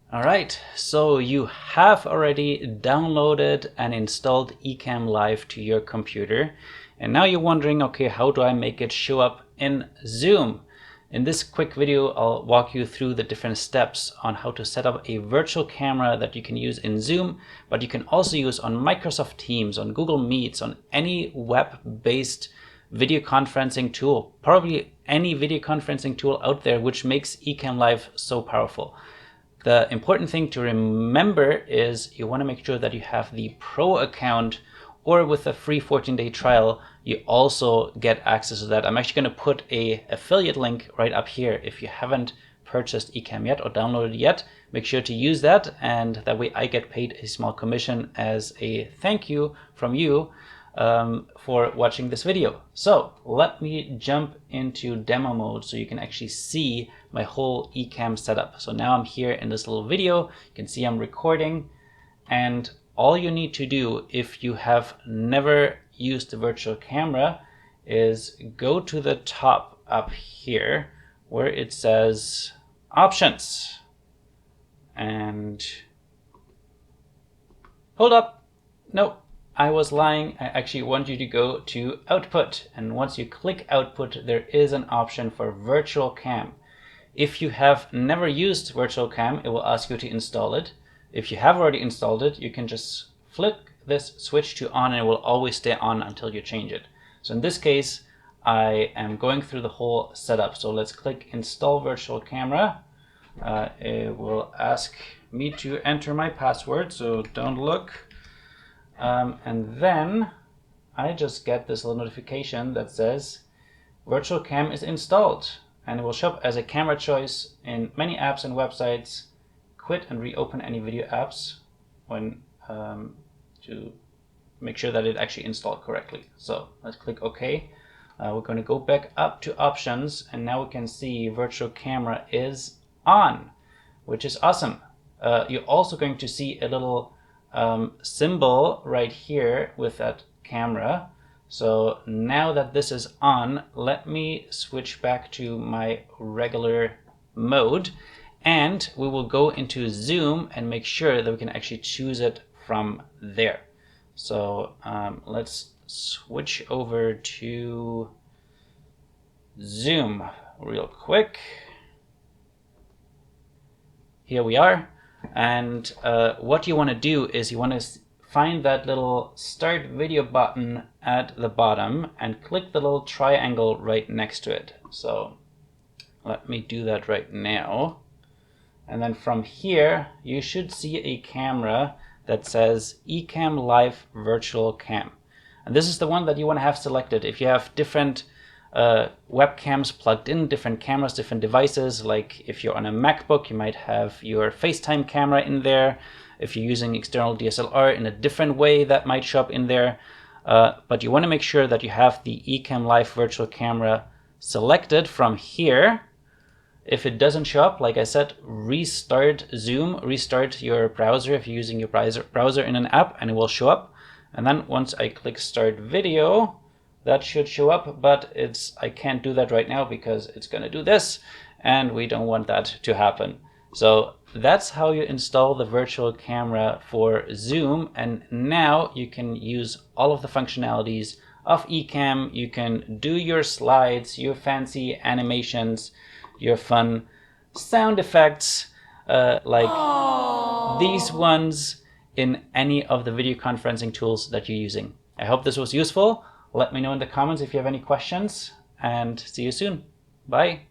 All right, so you have already downloaded and installed Ecamm Live to your computer. And now you're wondering, okay, how do I make it show up in Zoom? In this quick video, I'll walk you through the different steps on how to set up a virtual camera that you can use in Zoom, but you can also use on Microsoft Teams, on Google Meets, on any web-based video conferencing tool, probably any video conferencing tool out there, which makes Ecamm Live so powerful. The important thing to remember is you want to make sure that you have the Pro account, or with a free 14-day trial, you also get access to that. I'm actually going to put an affiliate link right up here. If you haven't purchased Ecamm yet or downloaded yet, make sure to use that, and that way I get paid a small commission as a thank you from you for watching this video. So let me jump into demo mode so you can actually see my whole Ecamm setup. So now I'm here in this little video. You can see I'm recording, and all you need to do if you have never used the virtual camera is go to the top up here where it says options, and hold up, no, I was lying. I actually want you to go to output, and once you click output, there is an option for virtual cam. If you have never used virtual cam, it will ask you to install it. If you have already installed it, you can just flick this switch to on, and it will always stay on until you change it. So in this case, I am going through the whole setup. So let's click install virtual camera. It will ask me to enter my password, so don't look. And then I just get this little notification that says virtual cam is installed, and it will show up as a camera choice in many apps and websites. Quit and reopen any video apps when to make sure that it actually installed correctly. So let's click OK. We're going to go back up to options, and now we can see virtual camera is on, which is awesome. You're also going to see a little symbol right here with that camera. So now that this is on, let me switch back to my regular mode, and we will go into Zoom and make sure that we can actually choose it from there. So let's switch over to Zoom real quick. Here we are. And what you want to do is you want to find that little start video button at the bottom and click the little triangle right next to it. So let me do that right now. And then from here, you should see a camera that says Ecamm Live Virtual Cam. And this is the one that you want to have selected. If you have different webcams plugged in, different cameras, different devices, like if you're on a MacBook, you might have your FaceTime camera in there. If you're using external DSLR in a different way, that might show up in there. But you want to make sure that you have the Ecamm Live Virtual Camera selected from here. If it doesn't show up, like I said, restart Zoom, restart your browser if you're using your browser in an app, and it will show up. And then once I click Start Video, that should show up, but I can't do that right now because it's going to do this, and we don't want that to happen. So that's how you install the virtual camera for Zoom, and now you can use all of the functionalities of Ecamm. You can do your slides, your fancy animations, your fun sound effects, like these ones, in any of the video conferencing tools that you're using. I hope this was useful. Let me know in the comments if you have any questions, and see you soon. Bye.